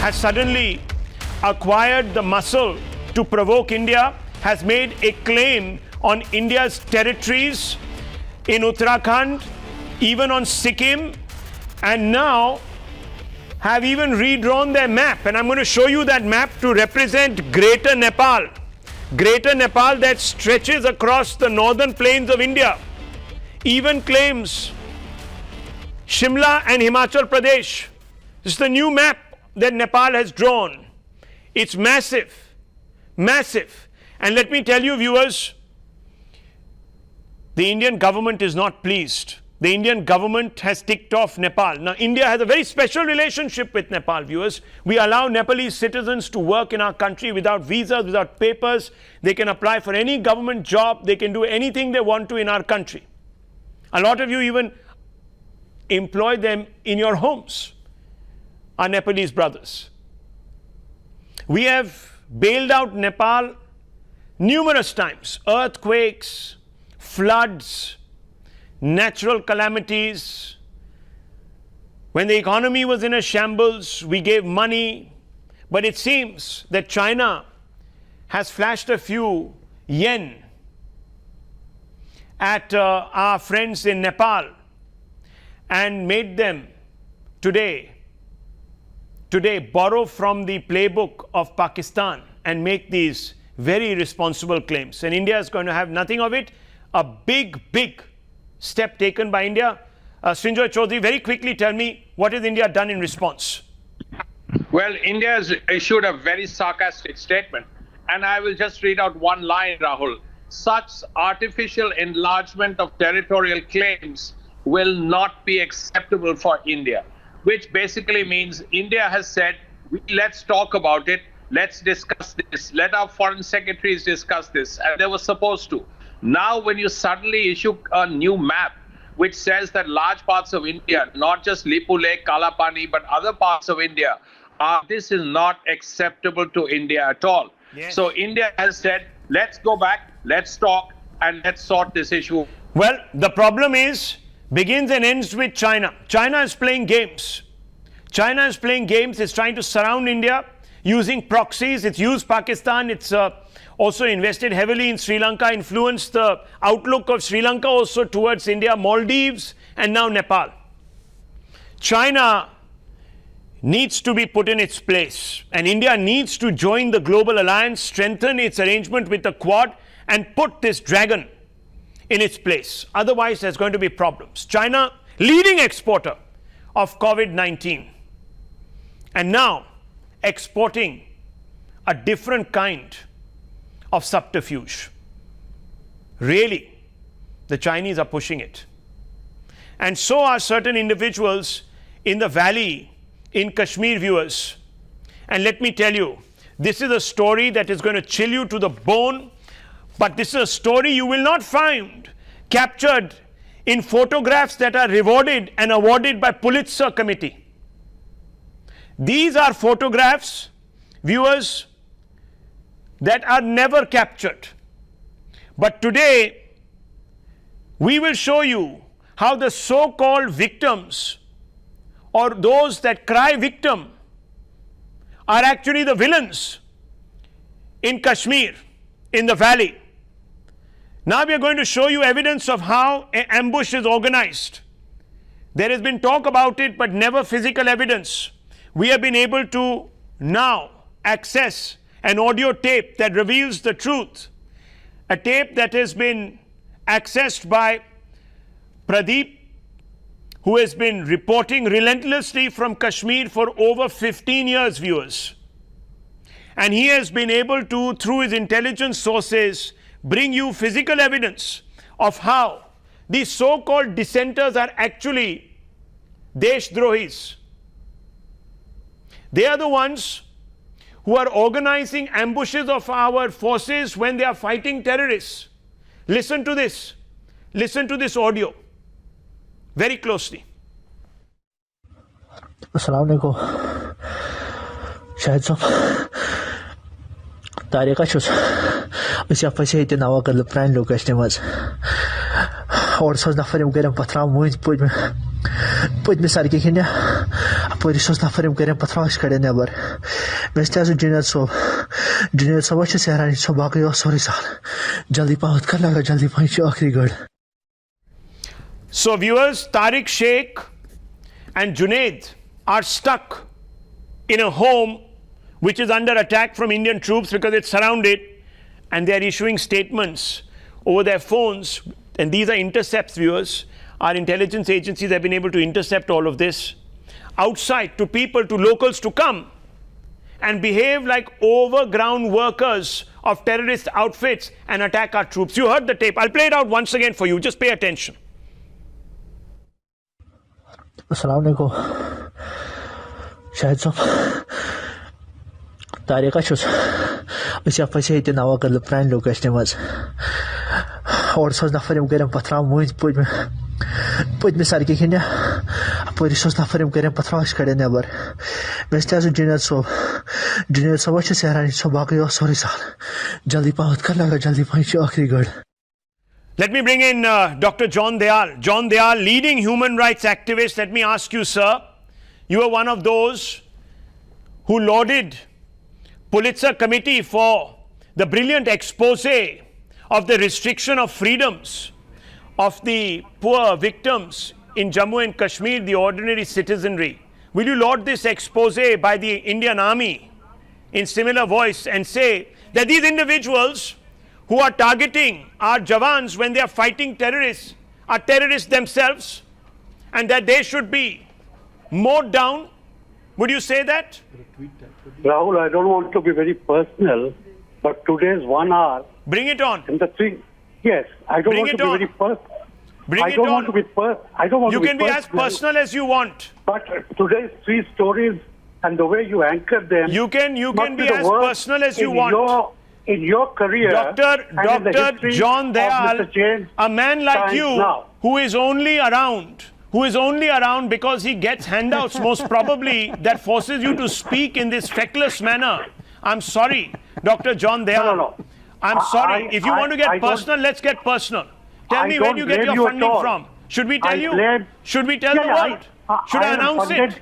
has suddenly acquired the muscle to provoke India, has made a claim on India's territories in Uttarakhand, even on Sikkim, and now have even redrawn their map. And I'm going to show you that map to represent Greater Nepal. Greater Nepal that stretches across the northern plains of India. Even claims Shimla and Himachal Pradesh. This is the new map that Nepal has drawn. It's massive, massive. And let me tell you, viewers, the Indian government is not pleased. The Indian government has ticked off Nepal. Now, India has a very special relationship with Nepal, viewers. We allow Nepalese citizens to work in our country without visas, without papers. They can apply for any government job. They can do anything they want to in our country. A lot of you even employ them in your homes, our Nepalese brothers. We have bailed out Nepal numerous times. Earthquakes, floods, natural calamities. When the economy was in a shambles, we gave money. But it seems that China has flashed a few yen at our friends in Nepal and made them today borrow from the playbook of Pakistan and make these very irresponsible claims. And India is going to have nothing of it. A big step taken by India. Srinjoy Chaudhary, very quickly tell me, what has India done in response? Well, India has issued a very sarcastic statement. And I will just read out one line, Rahul. Such artificial enlargement of territorial claims will not be acceptable for India, which basically means India has said, let's talk about it, let's discuss this, let our foreign secretaries discuss this, and they were supposed to. Now, when you suddenly issue a new map, which says that large parts of India, not just Lipu Lake, Kalapani, but other parts of India, this is not acceptable to India at all. Yes. So India has said, let's go back, let's talk, and let's sort this issue. Well, the problem begins and ends with China. China is playing games. China is playing games. It's trying to surround India using proxies. It's used Pakistan. It's also invested heavily in Sri Lanka, influenced the outlook of Sri Lanka also towards India, Maldives, and now Nepal. China needs to be put in its place, and India needs to join the global alliance, strengthen its arrangement with the Quad, and put this dragon in its place. Otherwise, there's going to be problems. China, leading exporter of COVID-19, and now exporting a different kind of subterfuge. Really, the Chinese are pushing it. And so are certain individuals in the valley in Kashmir, viewers. And let me tell you, this is a story that is going to chill you to the bone, but this is a story you will not find captured in photographs that are rewarded and awarded by Pulitzer Committee. These are photographs, viewers, that are never captured. But today, we will show you how the so-called victims, or those that cry victim, are actually the villains in Kashmir, in the valley. Now we are going to show you evidence of how an ambush is organized. There has been talk about it, but never physical evidence. We have been able to now access an audio tape that reveals the truth. A tape that has been accessed by Pradeep, who has been reporting relentlessly from Kashmir for over 15 years, viewers. And he has been able to, through his intelligence sources, bring you physical evidence of how these so-called dissenters are actually Deshdrohis. They are the ones who are organizing ambushes of our forces when they are fighting terrorists. Listen to this. Listen to this audio very closely. Assalamu alaikum. Shahid sahab. Tariqa chus. Usi apase ite nawa kar plan location mas. Aur saz nafarim garam patram muin poj me sar ke khinya. Police was not for him getting patrols cut in never. Mr. Junior so much is here so Baki, sorry, sir. Jaldi Paut Kalaga, Jaldi Panchi, good. So viewers, Tariq Sheikh and Junaid are stuck in a home which is under attack from Indian troops because it's surrounded, and they are issuing statements over their phones, and these are intercepts, viewers. Our intelligence agencies have been able to intercept all of this outside to people, to locals to come and behave like overground workers of terrorist outfits and attack our troops. You heard the tape. I'll play it out once again for you. Just pay attention. Assalamu alaikum. Shahid Sahab. Tariqa chus. Usia paise ite nawa kar prime location was. Or so na farim garam patra muito put me sarki kinya. Police was not for him getting patrols cut in never. Mr. Junior so much is here so Baki, sorry, sir. Jaldi Paut Kalaga, Jaldi Panchi, good. Let me bring in Dr. John Dayal. John Dayal, leading human rights activist. Let me ask you, sir, you are one of those who lauded Pulitzer Committee for the brilliant expose of the restriction of freedoms of the poor victims in Jammu and Kashmir, the ordinary citizenry. Will you laud this expose by the Indian Army in similar voice and say that these individuals who are targeting our Jawans when they are fighting terrorists are terrorists themselves, and that they should be mowed down? Would you say that? Rahul, I don't want to be very personal, but today's 1 hour. Bring it on. And the thing, yes, I don't want to be very personal. Bring it on. I don't want you to be can be as personal as you want. But today's 3 stories and the way you anchor them. You can be as personal as you want. In your career, Dr. John Dayal, a man like you who is only around because he gets handouts most probably, that forces you to speak in this feckless manner. I'm sorry, Dr. John Dayal. No. I'm sorry. If you want to get personal, let's get personal. Tell me where you get your funding from. Should we tell you? Should we tell the world? Should I announce it?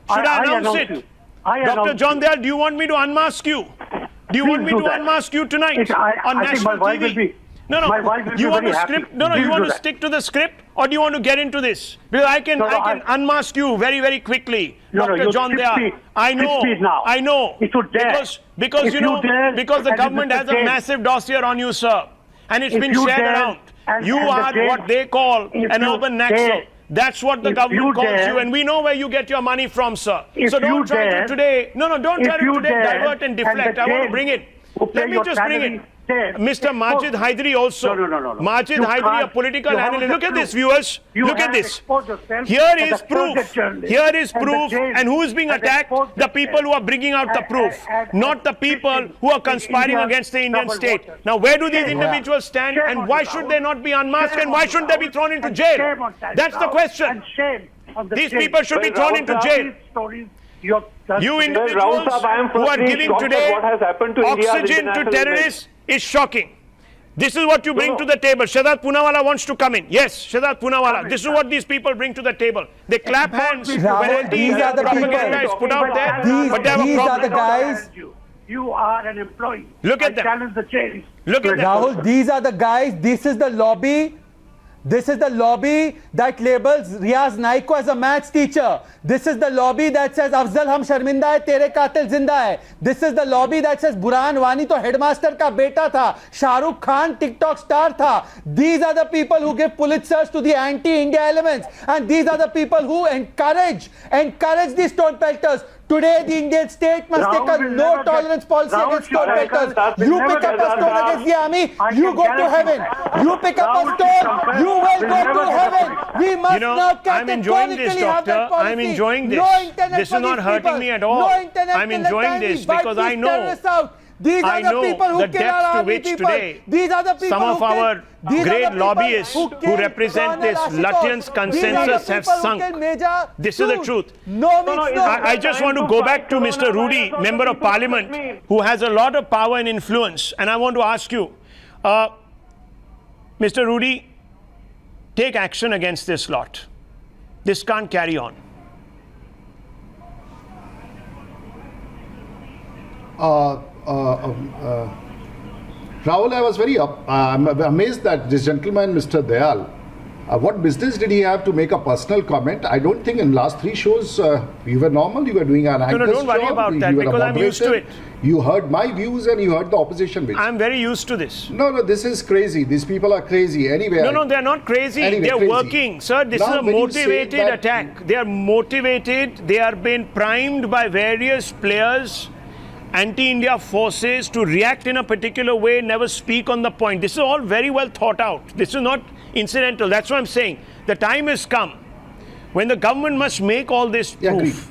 Should I announce it? Dr. John Dayal, do you want me to unmask you? Do you want me to unmask you tonight on national TV? No. You want to script? No. You want to stick to the script, or do you want to get into this? Because I can unmask you very, very quickly, Dr. John Dayal. I know. Because the government has a massive dossier on you, sir, and it's been shared around. You are what they call an urban Naxal. That's what the government calls you, and we know where you get your money from, sir. So don't try to today. No, don't try to today divert and deflect. I want to bring it. Let me just bring it. Mr. Majid Hydari also. No. Majid Hydari, a political analyst. Look at this, viewers. Look at this. Here is proof. And who is being attacked? The people who are bringing out the proof, not the people who are conspiring against the Indian state. Now, where do these individuals stand, and why should they not be unmasked, and why shouldn't they be thrown into jail? That's the question. These people should be thrown into jail. You individuals who are giving today oxygen to terrorists is shocking. This is what you bring to the table. Shahzad Poonawalla wants to come in. Yes, Shahzad Poonawalla. This is what these people bring to the table. They clap hands when anti-propaganda is put out there, but they have a problem. These are the guys. You are an employee. Look at them. Challenge the change. Look at them. Rahul, these are the guys. This is the lobby. This is the lobby that labels Riaz Naik as a maths teacher. This is the lobby that says Afzal hum sharminda hai, tere qatil zinda hai. This is the lobby that says Burhan Wani to headmaster ka beta tha. Shah Rukh Khan TikTok star tha. These are the people who give Pulitzers to the anti-India elements, and these are the people who encourage these stone pelters. Today, the Indian state must take a no-tolerance policy against stone pelters. You pick up a stone against the army, you go to heaven. You pick up a stone, you will go to heaven. We must now categorically have that policy. I'm enjoying this. No internet this for is not these hurting people. me at all. No internet I'm enjoying this because I know. These are the people who kill our army people. These are the people some of our great lobbyists who represent this Lutyens consensus have sunk. This is the truth. I just want to go back to Mr. Rudy, Member of Parliament, who has a lot of power and influence. And I want to ask you, Mr. Rudy, take action against this lot. This can't carry on. Rahul, I was very I'm amazed that this gentleman, Mr. Dayal, what business did he have to make a personal comment? I don't think in last 3 shows you were normal. You were doing an anchor's don't worry job. about that, You were a because I'm used to moderator. it. You heard my views and you heard the opposition views. I'm very used to this. No, this is crazy. These people are crazy. Anyway, No, they're not crazy. Anyway, they're crazy. working. Sir, this Now, is a when you say motivated that- attack. They are motivated. They are being primed by various players, anti-India forces to react in a particular way, never speak on the point. This is all very well thought out. This is not incidental. That's what I'm saying. The time has come when the government must make all this Yeah, proof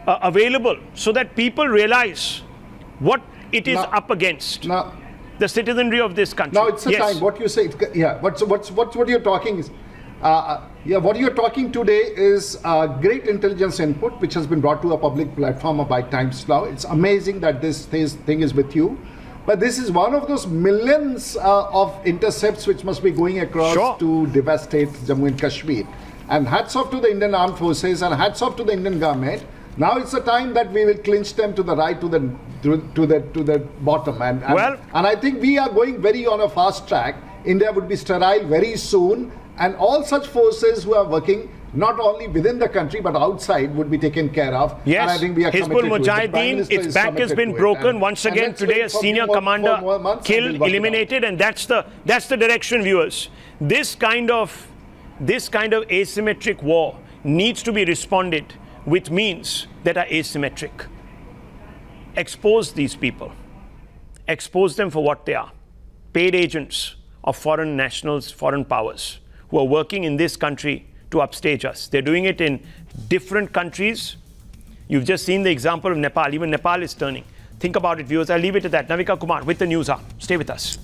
available so that people realize what it is Now- up against. now, The citizenry of this country. now it's the time. What you say, yeah. What you're talking is, what you're talking today is great intelligence input, which has been brought to a public platform by Times Now. It's amazing that this thing is with you, but this is one of those millions of intercepts which must be going across Sure. to devastate Jammu and Kashmir. And hats off to the Indian Armed Forces and hats off to the Indian government. Now it's the time that we will clinch them to the right, to the bottom, and I think we are going very on a fast track. India would be sterile very soon, and all such forces who are working not only within the country but outside would be taken care of. Yes, and I think we are Hizbul committed to it. The Prime Mujahideen, Minister its is back has committed been to it. broken And- once and again let's today. wait A for senior more commander months and killed, we'll work it out. eliminated, and that's the direction, viewers. This kind of asymmetric war needs to be responded with means that are asymmetric. Expose these people. Expose them for what they are. Paid agents of foreign nationals, foreign powers, who are working in this country to upstage us. They're doing it in different countries. You've just seen the example of Nepal. Even Nepal is turning. Think about it, viewers. I'll leave it at that. Navika Kumar with the news hour. Stay with us.